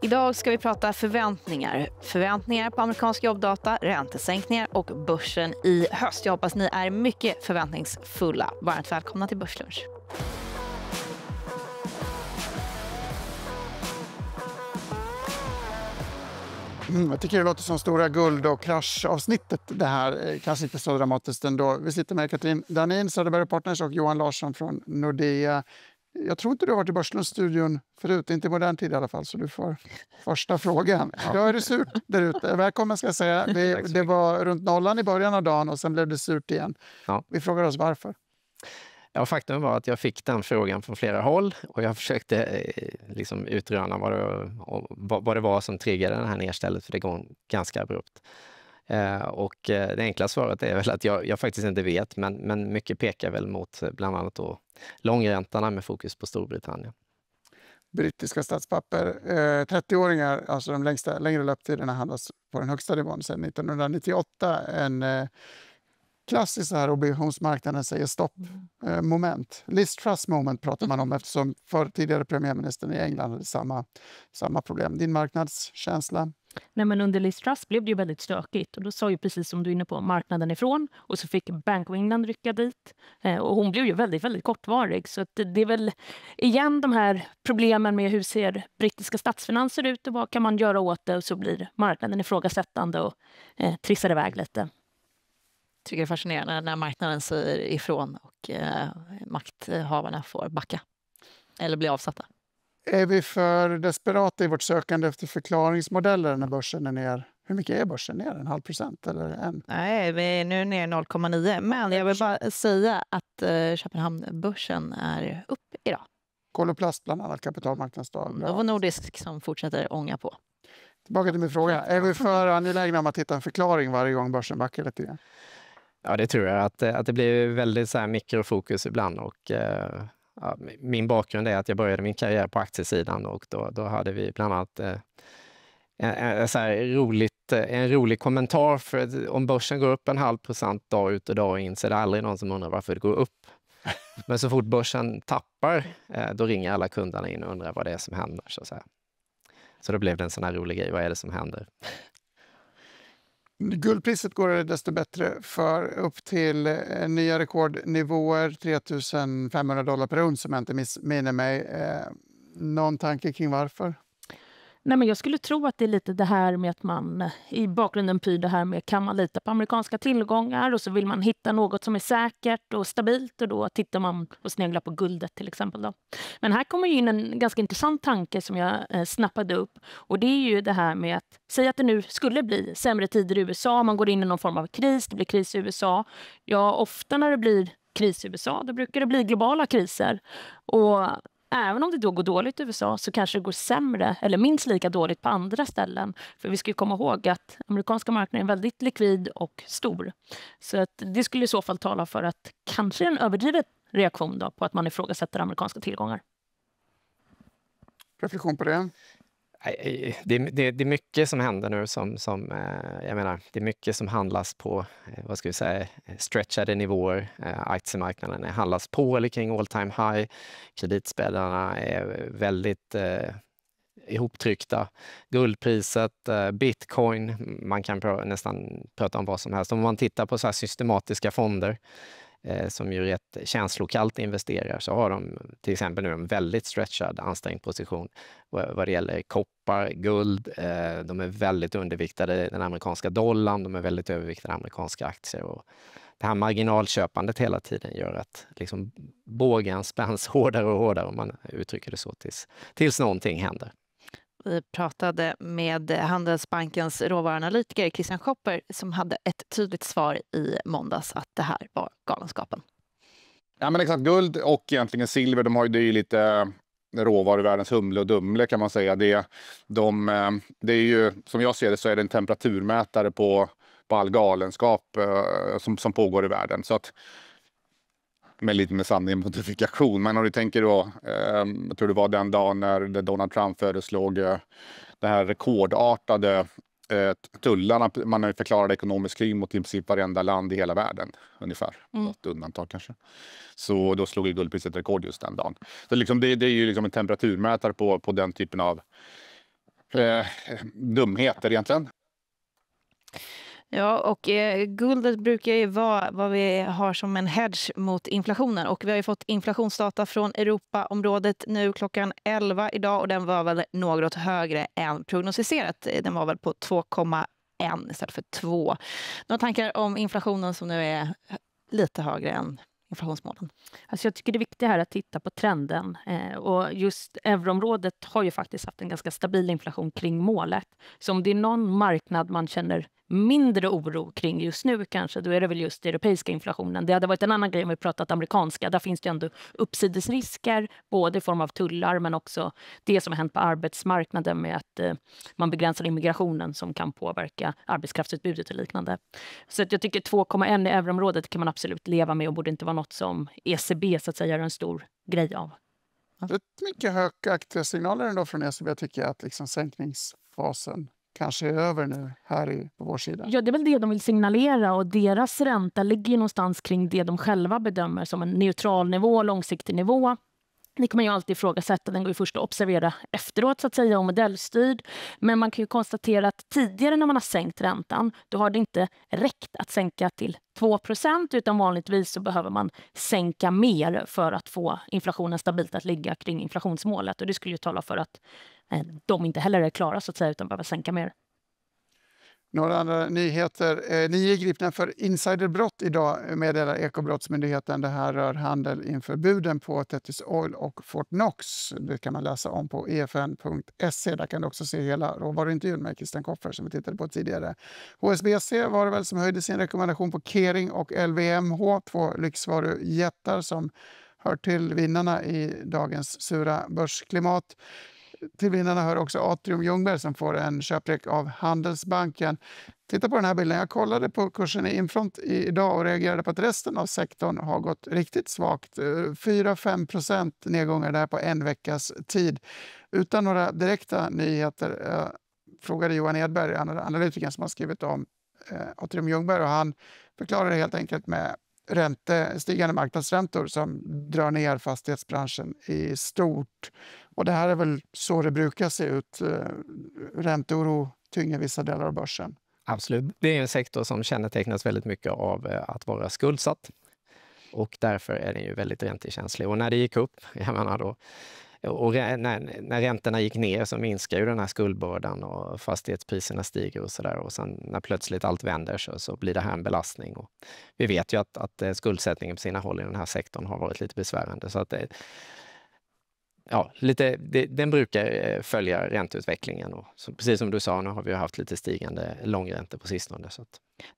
Idag ska vi prata förväntningar. Förväntningar på amerikansk jobbdata, räntesänkningar och börsen i höst. Jag hoppas ni är mycket förväntningsfulla. Varmt välkomna till Börslunch. Jag tycker det låter som stora guld- och kraschavsnittet. Det här kanske inte så dramatiskt ändå. Vi sitter med Katrin Danin, Söderberg Partners och Johan Larsson från Nordea. Jag tror inte du har varit i Börslundsstudion förut, inte i modern tid i alla fall, så du får första frågan. Ja. Då är det surt där ute. Välkommen ska jag säga. Det var runt nollan i början av dagen och sen blev det surt igen. Ja. Vi frågar oss varför. Ja, faktum var att jag fick den frågan från flera håll och jag försökte utröna vad det var som triggade den här nedstället, för det går ganska abrupt. Och det enkla svaret är väl att jag faktiskt inte vet, men mycket pekar väl mot bland annat då långräntorna med fokus på Storbritannien. Brittiska statspapper, 30-åringar, alltså de längre löptiderna handlas på den högsta nivån sedan 1998. En klassisk här obligationsmarknaden säger stopp moment. Liz Truss moment pratar man om eftersom tidigare premiärministern i England hade samma problem. Din marknadskänsla? Nej, men under Liz Truss blev det ju väldigt stökigt och då sa ju precis som du är inne på marknaden ifrån och så fick Bank of England rycka dit och hon blev ju väldigt, väldigt kortvarig, så att det är väl igen de här problemen med hur ser brittiska statsfinanser ut och vad kan man göra åt det, och så blir marknaden ifrågasättande och trissar iväg lite. Tycker det är fascinerande när marknaden säger ifrån och makthavarna får backa eller bli avsatta. Är vi för desperata i vårt sökande efter förklaringsmodeller när börsen är ner? Hur mycket är börsen ner? 0,5% eller 1%? Nej, vi är nu ner 0,9%. Men jag vill bara säga att Köpenhamnbörsen är upp idag. Koloplast bland annat, kapitalmarknadsdag. Novo Nordisk som fortsätter ånga på. Tillbaka till min fråga. Är vi för angelägna om att hitta en förklaring varje gång börsen backar lite grann? Ja, det tror jag. Att det blir väldigt så här mikrofokus ibland. Och, min bakgrund är att jag började min karriär på aktiesidan och då hade vi bland annat en rolig kommentar. För om börsen går upp 0,5% dag ut och dag in så är det aldrig någon som undrar varför det går upp. Men så fort börsen tappar, då ringer alla kunderna in och undrar vad det är som händer. Så då blev det en sån här rolig grej. Vad är det som händer? Guldpriset går det desto bättre för, upp till nya rekordnivåer, $3,500 per uns som jag inte missminner mig. Någon tanke kring varför? Nej, men jag skulle tro att det är lite det här med att man i bakgrunden pyr det här med kan man lita på amerikanska tillgångar och så vill man hitta något som är säkert och stabilt och då tittar man och sneglar på guldet till exempel. Då. Men här kommer ju in en ganska intressant tanke som jag snappade upp och det är ju det här med att säga att det nu skulle bli sämre tider i USA, man går in i någon form av kris, det blir kris i USA. Ja, ofta när det blir kris i USA då brukar det bli globala kriser och även om det då går dåligt i USA så kanske det går sämre eller minst lika dåligt på andra ställen. För vi ska ju komma ihåg att amerikanska marknaden är väldigt likvid och stor. Så att det skulle i så fall tala för att kanske en överdriven reaktion då på att man ifrågasätter amerikanska tillgångar. Reflektion på det? Det är mycket som händer nu jag menar, det är mycket som handlas på, vad ska vi säga, stretchade nivåer. Aktiemarknaden handlas på eller kring all time high. Kreditspädarna är väldigt ihoptryckta. Guldpriset, bitcoin, man kan nästan prata om vad som helst. Om man tittar på så här systematiska fonder som ju rätt känslokallt investerar så har de till exempel nu en väldigt stretchad ansträngd position vad det gäller koppar, guld. De är väldigt underviktade den amerikanska dollarn, de är väldigt överviktade amerikanska aktier och det här marginalköpandet hela tiden gör att liksom bågen spänns hårdare och hårdare om man uttrycker det så tills någonting händer. Vi pratade med Handelsbankens råvaruanalytiker Christian Schopper som hade ett tydligt svar i måndags att det här var galenskapen. Ja, men exakt. Guld och egentligen silver, det är ju lite råvaruvärldens humle och dumle kan man säga. Det är ju, som jag ser det så är det en temperaturmätare på all galenskap som pågår i världen. Så att med sanning och modifikation. Men om du tänker då, jag tror det var den dagen när Donald Trump föreslog det här rekordartade tullarna. Man har ju förklarat ekonomisk krig mot i princip varenda land i hela världen ungefär. Något undantag kanske. Så då slog ju guldpriset rekord just den dagen. Så liksom det är ju liksom en temperaturmätare på den typen av dumheter egentligen. Ja, och guldet brukar ju vara vad vi har som en hedge mot inflationen. Och vi har ju fått inflationsdata från Europaområdet nu klockan 11 idag. Och den var väl något högre än prognostiserat. Den var väl på 2,1 istället för 2. Några tankar om inflationen som nu är lite högre än inflationsmålen? Alltså jag tycker det viktiga här är att titta på trenden. Och just euroområdet har ju faktiskt haft en ganska stabil inflation kring målet. Så om det är någon marknad man känner mindre oro kring just nu kanske, då är det väl just europeiska inflationen. Det hade varit en annan grej om vi pratat amerikanska. Där finns det ändå uppsidesrisker, både i form av tullar men också det som har hänt på arbetsmarknaden med att man begränsar immigrationen som kan påverka arbetskraftsutbudet och liknande. Så att jag tycker 2,1 i euroområdet kan man absolut leva med och borde inte vara något som ECB så att säga gör en stor grej av. Rätt mycket högaktiga signaler ändå från ECB tycker jag att liksom sänkningsfasen kanske är över nu här på vår sida. Ja, det är väl det de vill signalera och deras ränta ligger ju någonstans kring det de själva bedömer som en neutral nivå, långsiktig nivå. Det kan man ju alltid ifrågasätta, den går ju först att observera efteråt så att säga och modellstyrd. Men man kan ju konstatera att tidigare när man har sänkt räntan, då har det inte räckt att sänka till 2% utan vanligtvis så behöver man sänka mer för att få inflationen stabilt att ligga kring inflationsmålet. Och det skulle ju tala för att de inte heller är klara så att säga utan behöver sänka mer. Några andra nyheter. 9 gripna för insiderbrott idag meddelar Ekobrottsmyndigheten. Det här rör handel inför buden på Tethys Oil och Fort Knox. Det kan man läsa om på efn.se. Där kan du också se hela råvaruintervjun med Christian Koffer som vi tittade på tidigare. HSBC var det väl som höjde sin rekommendation på Kering och LVMH, 2 lyxvarujättar som hör till vinnarna i dagens sura börsklimat. Till vinnarna hör också Atrium Ljungberg som får en köprek av Handelsbanken. Titta på den här bilden. Jag kollade på kursen i Infront idag och reagerade på att resten av sektorn har gått riktigt svagt. 4-5% nedgångar där på en veckas tid. Utan några direkta nyheter frågade Johan Edberg, analytikern som har skrivit om Atrium Ljungberg, och han förklarade helt enkelt med stigande marknadsräntor som drar ner fastighetsbranschen i stort. Och det här är väl så det brukar se ut. Ränteoro tynger vissa delar av börsen. Absolut. Det är en sektor som kännetecknas väldigt mycket av att vara skuldsatt. Och därför är den ju väldigt räntekänslig. Och när det gick upp, jag menar då, och när räntorna gick ner så minskar ju den här skuldbördan och fastighetspriserna stiger och sådär. Och sen när plötsligt allt vänder så blir det här en belastning. Och vi vet ju att skuldsättningen på sina håll i den här sektorn har varit lite besvärande. Så att den brukar följa ränteutvecklingen. Och så, precis som du sa, nu har vi haft lite stigande långräntor på sistone. Så att.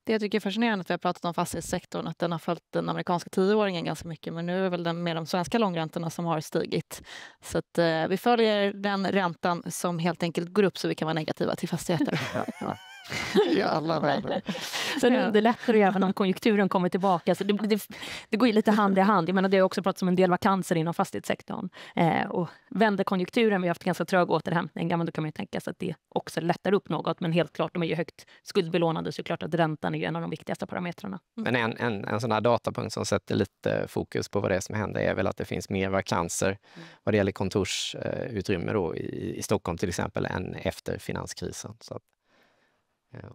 Det jag tycker är fascinerande att vi har pratat om fastighetssektorn, att den har följt den amerikanska 10-åringen ganska mycket, men nu är väl den med de svenska långräntorna som har stigit. Så att vi följer den räntan som helt enkelt går upp så vi kan vara negativa till fastigheter. Ja. I alla världar. Så det underlättar ju även om konjunkturen kommer tillbaka. Så det går ju lite hand i hand. Jag menar, det har också pratats om en del vakanser inom fastighetssektorn. Och vänder konjunkturen, vi har haft ganska trög återhämtning, men då kan man ju tänka sig att det också lättar upp något. Men helt klart, de är ju högt skuldbelånade, så klart att räntan är ju en av de viktigaste parametrarna. Men en sån här datapunkt som sätter lite fokus på vad det är som händer är väl att det finns mer vakanser vad det gäller kontorsutrymme då i Stockholm till exempel än efter finanskrisen. Så att,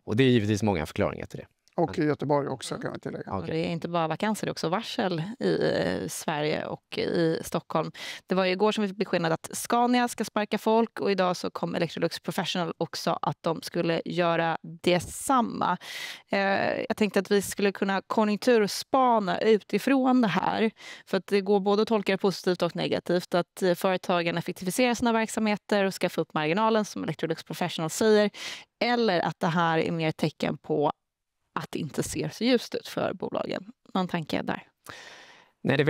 och det är givetvis många förklaringar till det. Och i Göteborg också kan man tillägga. Och det är inte bara vakanser, det är också varsel i Sverige och i Stockholm. Det var ju igår som vi fick beskedet att Scania ska sparka folk och idag så kom Electrolux Professional också att de skulle göra detsamma. Jag tänkte att vi skulle kunna konjunkturspana utifrån det här. För att det går både att tolka det positivt och negativt. Att företagen effektiviserar sina verksamheter och ska få upp marginalen som Electrolux Professional säger. Eller att det här är mer tecken på att det inte ser så ljust ut för bolagen. Någon tanke där? Nej, det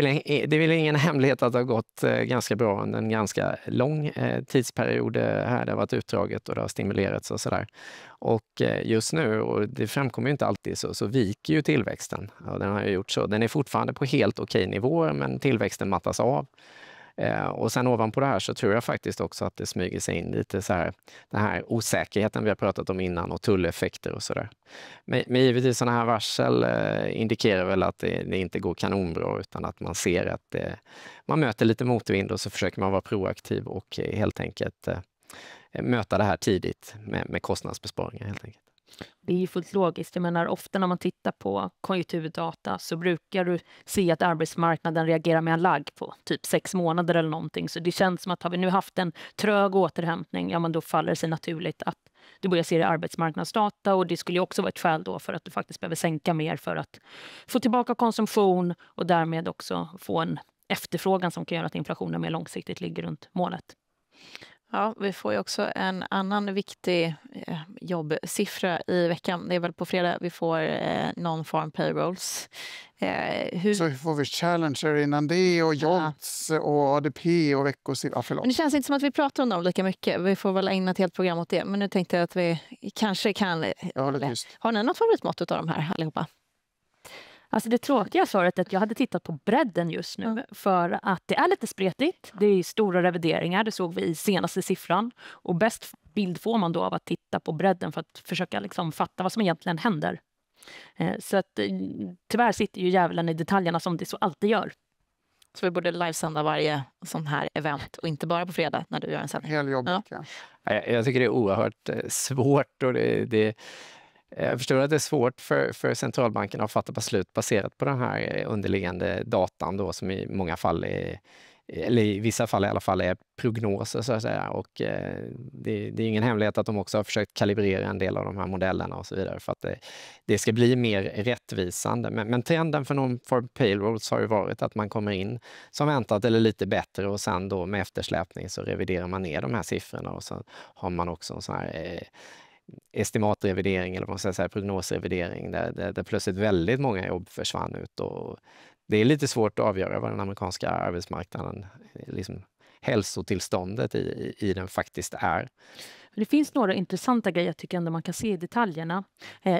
är väl ingen hemlighet att det har gått ganska bra under en ganska lång tidsperiod här. Det har varit utdraget och det har stimulerats och sådär. Och just nu, och det framkommer ju inte alltid så viker ju tillväxten. Och den har ju gjort så. Den är fortfarande på helt okej nivåer, men tillväxten mattas av. Och sen ovanpå det här så tror jag faktiskt också att det smyger sig in lite så här, den här osäkerheten vi har pratat om innan och tulleffekter och sådär. Men givetvis sådana här varsel indikerar väl att det inte går kanonbra utan att man ser att man möter lite motvind och så försöker man vara proaktiv och helt enkelt möta det här tidigt med kostnadsbesparingar helt enkelt. Det är ju fullt logiskt. Jag menar, ofta när man tittar på konjunkturdata så brukar du se att arbetsmarknaden reagerar med en lagg på typ 6 månader eller någonting. Så det känns som att har vi nu haft en trög återhämtning, ja men då faller det sig naturligt att du börjar se det i arbetsmarknadsdata, och det skulle ju också vara ett skäl då för att du faktiskt behöver sänka mer för att få tillbaka konsumtion och därmed också få en efterfrågan som kan göra att inflationen mer långsiktigt ligger runt målet. Ja, vi får ju också en annan viktig jobbsiffra i veckan. Det är väl på fredag vi får non-farm payrolls. Så får vi Challenger innan det och Jolts och ADP och veckosiffror. Men det känns inte som att vi pratar om dem lika mycket. Vi får väl ägna ett helt program åt det. Men nu tänkte jag att vi kanske kan... Har ni något favoritmått av de här allihopa? Alltså det tråkiga svaret är att jag hade tittat på bredden just nu för att det är lite spretigt. Det är stora revideringar, det såg vi i senaste siffran. Och bäst bild får man då av att titta på bredden för att försöka liksom fatta vad som egentligen händer. Så att tyvärr sitter ju djävulen i detaljerna som det så alltid gör. Så vi borde livesända varje sån här event och inte bara på fredag när du gör en sändning. Heljobbigt, Jag tycker det är oerhört svårt och jag förstår att det är svårt för centralbanken att fatta beslut baserat på den här underliggande datan då, som i många fall eller i vissa fall i alla fall är prognoser så att säga. Och det är ingen hemlighet att de också har försökt kalibrera en del av de här modellerna och så vidare för att det ska bli mer rättvisande. Men trenden för non-farm payrolls har ju varit att man kommer in som väntat eller lite bättre och sen då med eftersläpning så reviderar man ner de här siffrorna och så har man också en sån här estimatrevidering eller vad man ska säga, prognosrevidering där plötsligt väldigt många jobb försvann ut och det är lite svårt att avgöra vad den amerikanska arbetsmarknaden, liksom hälsotillståndet i den faktiskt är. Det finns några intressanta grejer jag tycker ändå man kan se i detaljerna.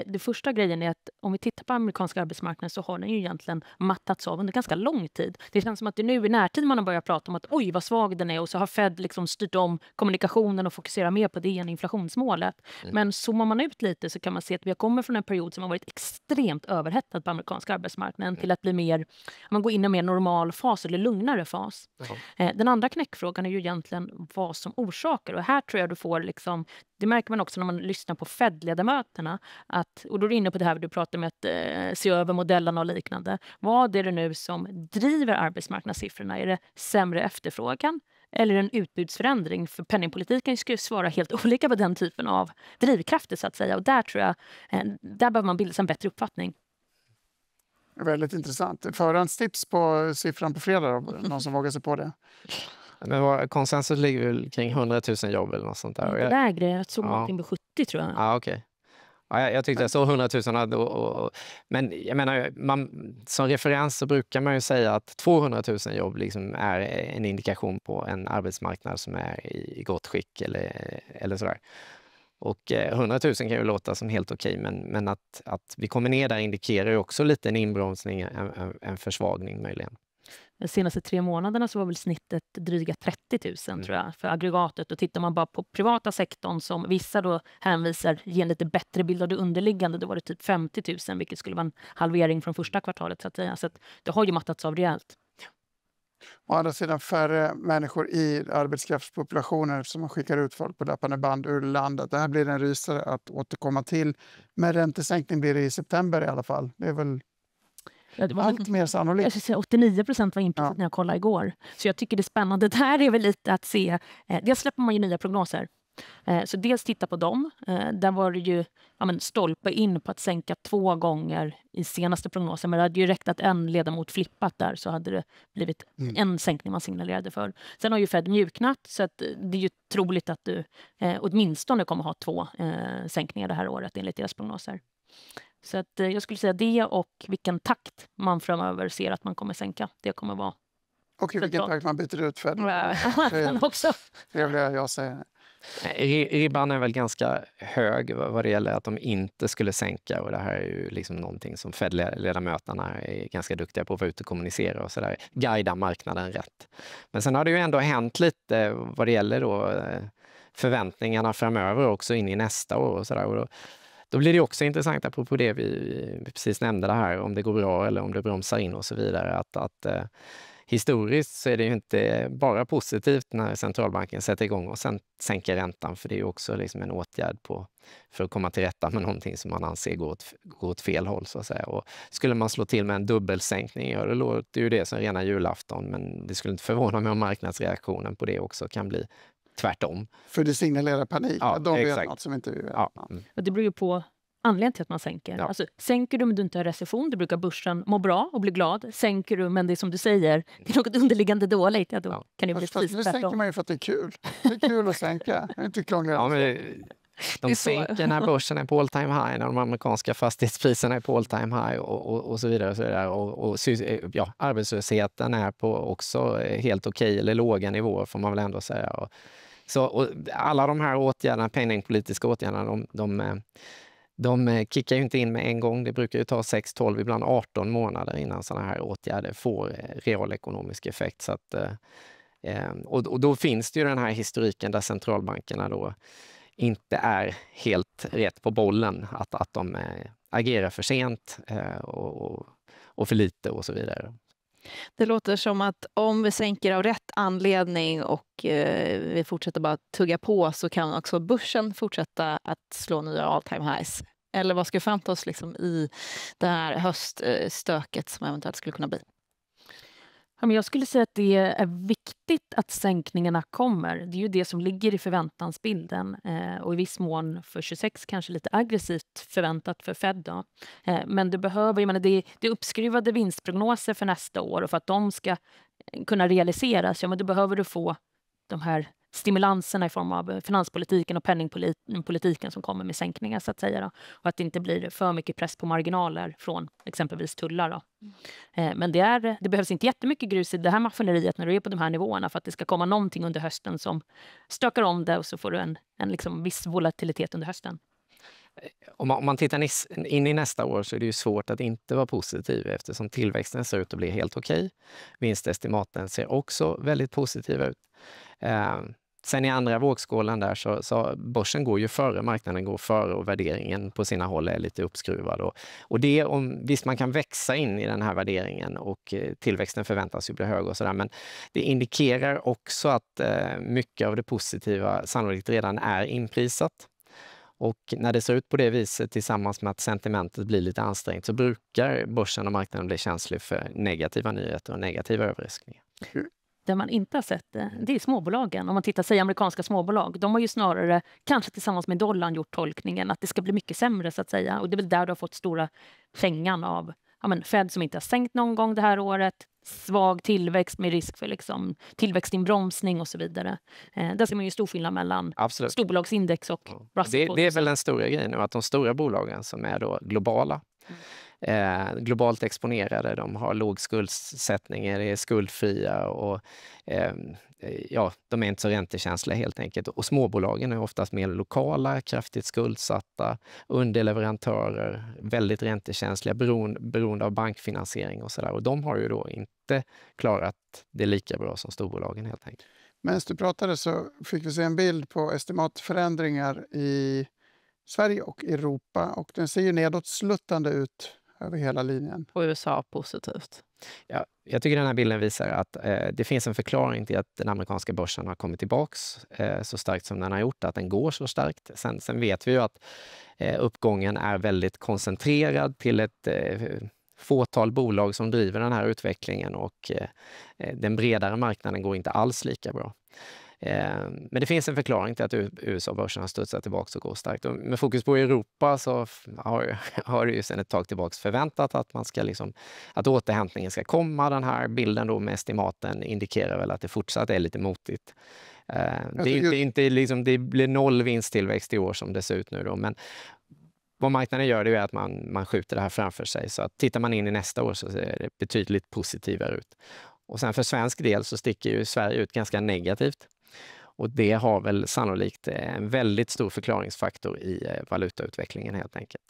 Det första grejen är att om vi tittar på amerikanska arbetsmarknaden så har den ju egentligen mattats av under ganska lång tid. Det känns som att det nu i närtid man har börjat prata om att oj vad svag den är och så har Fed liksom styrt om kommunikationen och fokuserar mer på det än inflationsmålet. Men zoomar man ut lite så kan man se att vi har kommit från en period som har varit extremt överhettad på amerikanska arbetsmarknaden till att bli mer, man går in i en mer normal fas eller lugnare fas. Den andra knäckfrågan är ju egentligen vad som orsakar och här tror jag du får liksom, det märker man också när man lyssnar på Fed-ledamöterna och då är du inne på det här du pratar med att se över modellerna och liknande. Vad är det nu som driver arbetsmarknadssiffrorna? Är det sämre efterfrågan eller en utbudsförändring? För penningpolitiken ska ju svara helt olika på den typen av drivkrafter så att säga och där tror jag, där behöver man bilda en bättre uppfattning. Väldigt intressant. Förhandstips på siffran på fredag då? Någon som vågar sig på det? Men konsensus ligger väl kring 100 000 jobb eller något sånt där. Lägre, jag tror någonting på 70 tror jag. Ja, okej. Ja, jag tyckte jag så 100 000. Men jag menar, som referens så brukar man ju säga att 200 000 jobb liksom är en indikation på en arbetsmarknad som är i gott skick eller sådär. Och 100 000 kan ju låta som helt okej, men att vi kommer ner där indikerar ju också lite en inbromsning, en försvagning möjligen. De senaste 3 månaderna så var väl snittet dryga 30 000 tror jag för aggregatet. Och tittar man bara på privata sektorn som vissa då hänvisar ger en lite bättre bild av det underliggande, då var det typ 50 000 vilket skulle vara en halvering från första kvartalet så att säga. Så att det har ju mattats av rejält. Å andra sidan färre människor i arbetskraftspopulationer som man skickar ut folk på löpande band ur landet. Det här blir en rysare att återkomma till. Men räntesänkning blir det i september i alla fall. Det är väl allt mer sannolikt. Jag skulle säga 89% var input när jag kollade igår. Så jag tycker det spännande där är väl lite att se. Dels släpper man ju nya prognoser. Så dels titta på dem. Där var det ju stolpe in på att sänka 2 gånger i senaste prognosen. Men det hade ju räckt att en ledamot flippat där så hade det blivit en sänkning man signalerade för. Sen har ju Fed mjuknat så att det är ju troligt att du åtminstone kommer ha 2 sänkningar det här året enligt deras prognoser. Så att jag skulle säga det och vilken takt man framöver ser att man kommer sänka. Det kommer vara. Och i vilken takt man byter ut Fed. Också. Trevliga jag säger. Ribban är väl ganska hög vad det gäller att de inte skulle sänka och det här är ju liksom någonting som Fed-ledamöterna är ganska duktiga på att vara ute och kommunicera och sådär, guida marknaden rätt. Men sen har det ju ändå hänt lite vad det gäller då förväntningarna framöver också in i nästa år och sådär och då blir det också intressant apropå det vi precis nämnde det här om det går bra eller om det bromsar in och så vidare att historiskt så är det ju inte bara positivt när centralbanken sätter igång och sen sänker räntan, för det är ju också liksom en åtgärd för att komma till rätta med någonting som man anser går åt fel håll, så att säga. Och skulle man slå till med en dubbelsänkning, ja, det låter ju det som rena julafton, men det skulle inte förvåna mig om marknadsreaktionen på det också kan bli tvärtom. För det signalerar panik, Ja, att de vet exakt. något som inte vi vet. Ja. Och det beror ju på anledningen till att man sänker. Ja. Alltså, sänker du men du inte har recession, då brukar börsen må bra och bli glad. Sänker du men det är som du säger, det är något underliggande dåligt, ja, då kan det bli Fast precis nu sänker tvärtom. man ju för att det är kul. Det är kul att sänka. Det är inte krångligt. Ja, men Det de är så. sänker när börsen är på all time high, när de amerikanska fastighetspriserna är på all time high och så vidare. Och så vidare. Och arbetslösheten är på också helt okej eller låga nivåer, får man väl ändå säga. Och alla de här åtgärderna, penningpolitiska åtgärderna, de kickar ju inte in med en gång. Det brukar ju ta 6, 12, ibland 18 månader innan sådana här åtgärder får realekonomisk effekt. Så att, och då finns det ju den här historiken där centralbankerna då inte är helt rätt på bollen, att de agerar för sent och för lite och så vidare. Det låter som att om vi sänker av rätt anledning och vi fortsätter bara tugga på, så kan också börsen fortsätta att slå nya all time highs. Eller vad ska vi förvänta oss liksom i det här höststöket som eventuellt skulle kunna bli? Ja, men jag skulle säga att det är viktigt att sänkningarna kommer. Det är ju det som ligger i förväntansbilden. Och i viss mån för 26 kanske lite aggressivt förväntat för Fed. Då. Men det behöver, jag menar, det är uppskruvade vinstprognoser för nästa år. Och för att de ska kunna realiseras, ja, men då behöver du få de här stimulanserna i form av finanspolitiken och penningpolitiken som kommer med sänkningar, så att säga. Då. Och att det inte blir för mycket press på marginaler från exempelvis tullar. Då. Men det behövs inte jättemycket grus i det här maskineriet när du är på de här nivåerna för att det ska komma någonting under hösten som stökar om det, och så får du en liksom viss volatilitet under hösten. Om man tittar in i nästa år så är det ju svårt att inte vara positiv, eftersom tillväxten ser ut att bli helt okej. Vinstestimaten ser också väldigt positiva ut. Sen i andra vågskålen där så börsen går ju före, marknaden går före och värderingen på sina håll är lite uppskruvad. Och det visst, man kan växa in i den här värderingen och tillväxten förväntas ju bli hög och sådär, men det indikerar också att mycket av det positiva sannolikt redan är inprisat. Och när det ser ut på det viset tillsammans med att sentimentet blir lite ansträngt, så brukar börsen och marknaden bli känslig för negativa nyheter och negativa överraskningar. Det man inte har sett, det är småbolagen. Om man tittar sig amerikanska småbolag, de har ju snarare, kanske tillsammans med dollarn, gjort tolkningen att det ska bli mycket sämre, så att säga. Och det är väl där du har fått stora fängan av Fed som inte har sänkt någon gång det här året, svag tillväxt med risk för liksom tillväxtinbromsning och så vidare. Där ser man ju stor skillnad mellan storbolagsindex och Russell. Det är väl den stora grejen nu, att de stora bolagen som är då globala, globalt exponerade, de har låg skuldsättning, är skuldfria och de är inte så räntekänsliga helt enkelt. Och småbolagen är oftast mer lokala, kraftigt skuldsatta, underleverantörer, väldigt räntekänsliga, beroende av bankfinansiering och sådär. Och de har ju då inte klarat det lika bra som storbolagen helt enkelt. Medan du pratade så fick vi se en bild på estimatförändringar i Sverige och Europa, och den ser ju nedåtsluttande ut över hela linjen. Och USA positivt. Ja, jag tycker den här bilden visar att det finns en förklaring till att den amerikanska börsen har kommit tillbaks så starkt som den har gjort, att den går så starkt. Sen vet vi ju att uppgången är väldigt koncentrerad till ett fåtal bolag som driver den här utvecklingen, och den bredare marknaden går inte alls lika bra. Men det finns en förklaring till att USA-börsen har studsat tillbaka och går starkt. Och med fokus på Europa så har det ju sedan ett tag tillbaka förväntat att man ska att återhämtningen ska komma. Den här bilden då med estimaten indikerar väl att det fortsatt är lite motigt. Det blir noll vinsttillväxt i år som det ser ut nu då, men vad marknaden gör, det är att man skjuter det här framför sig. Så att tittar man in i nästa år så ser det betydligt positivare ut. Och sen för svensk del så sticker ju Sverige ut ganska negativt. Och det har väl sannolikt en väldigt stor förklaringsfaktor i valutautvecklingen helt enkelt.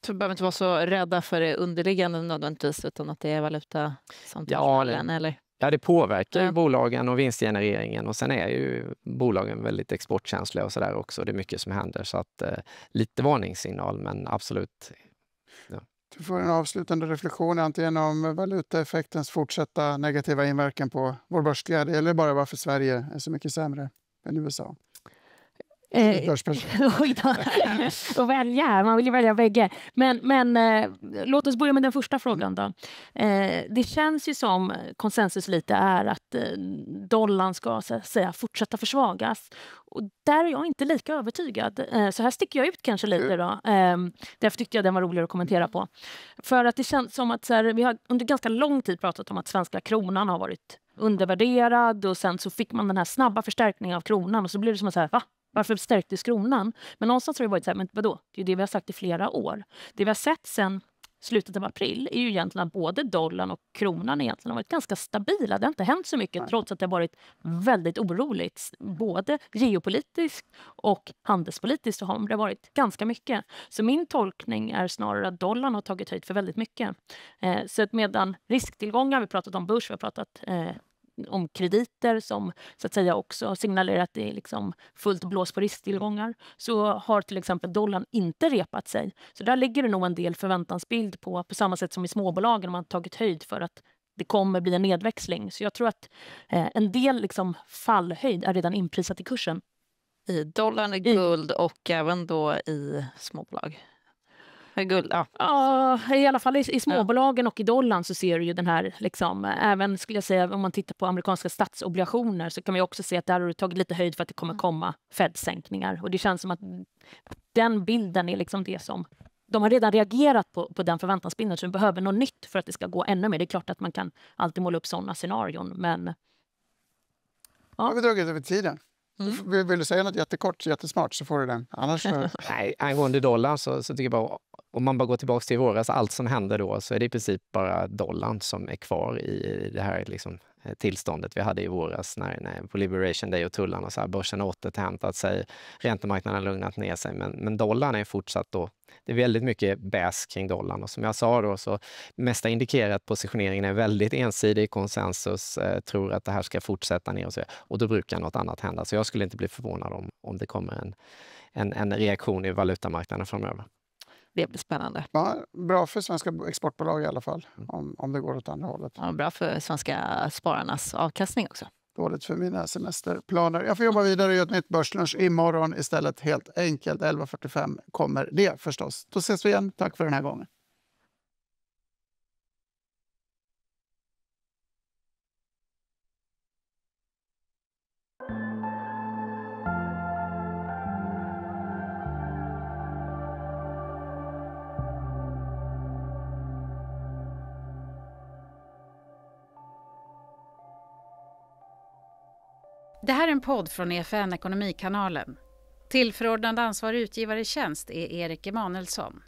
Så vi behöver inte vara så rädda för det underliggande nödvändigtvis, utan att det är valuta som tar smällen, eller? Ja, det påverkar ju bolagen och vinstgenereringen, och sen är ju bolagen väldigt exportkänsliga och sådär också. Det är mycket som händer, så att lite varningssignal, men absolut. Ja. Du får en avslutande reflektion antingen om valutaeffektens fortsatta negativa inverkan på vår börsglädje eller bara varför Sverige är så mycket sämre än USA. Oj då. Och välja, man vill ju välja bägge. Men låt oss börja med den första frågan då. Det känns ju som konsensus lite är att dollarn ska så att säga fortsätta försvagas. Och där är jag inte lika övertygad. Så här sticker jag ut kanske lite då. Därför tyckte jag den var roligare att kommentera på. För att det känns som att så här, vi har under ganska lång tid pratat om att svenska kronan har varit undervärderad och sen så fick man den här snabba förstärkningen av kronan och så blev det som att så här, va? Varför stärktes kronan? Men någonstans har det varit så här, men vadå? Det är det vi har sagt i flera år. Det vi har sett sen slutet av april är ju egentligen att både dollarn och kronan egentligen har varit ganska stabila. Det har inte hänt så mycket trots att det har varit väldigt oroligt. Både geopolitiskt och handelspolitiskt så har det varit ganska mycket. Så min tolkning är snarare att dollarn har tagit höjd för väldigt mycket. Så att medan risktillgångar, vi har pratat om börs, vi har pratat om krediter som så att säga också signalerar att det är liksom fullt blås på risktillgångar, så har till exempel dollarn inte repat sig. Så där ligger det nog en del förväntansbild på samma sätt som i småbolagen man har tagit höjd för att det kommer bli en nedväxling. Så jag tror att en del liksom fallhöjd är redan inprisat i kursen. I dollarn, i guld och även då i småbolag. Guld, ja. Ja, i alla fall i småbolagen och i dollarn så ser du ju den här, liksom, även skulle jag säga om man tittar på amerikanska statsobligationer så kan vi också se att där har du tagit lite höjd för att det kommer komma Fed-sänkningar. Och det känns som att den bilden är liksom det som, de har redan reagerat på den förväntansbilden så de behöver något nytt för att det ska gå ännu mer. Det är klart att man kan alltid måla upp sådana scenarion, men ja. Har vi dragit över tiden? Vill du säga något jättekort, jättesmart så får du den. Annars Nej, angående dollarn så tycker jag bara, om man bara går tillbaka till i våras, allt som hände då så är det i princip bara dollarn som är kvar i det här liksom, tillståndet vi hade i våras när på Liberation Day och tullarna och så här, börsen har återhämtat sig, räntemarknaden har lugnat ner sig, men dollarn är fortsatt då, det är väldigt mycket bäs kring dollarn och som jag sa då så mesta indikerar att positioneringen är väldigt ensidig, konsensus tror att det här ska fortsätta ner och då brukar något annat hända. Så jag skulle inte bli förvånad om det kommer en reaktion i valutamarknaden framöver. Det blir spännande. Ja, bra för svenska exportbolag i alla fall, om det går åt andra hållet. Ja, bra för svenska spararnas avkastning också. Dåligt för mina semesterplaner. Jag får jobba vidare och göra ett nytt börslunch imorgon istället. Helt enkelt 11.45 kommer det förstås. Då ses vi igen. Tack för den här gången. Det här är en podd från EFN Ekonomikanalen. Tillförordnad ansvarig utgivare i tjänst är Erik Emanuelsson.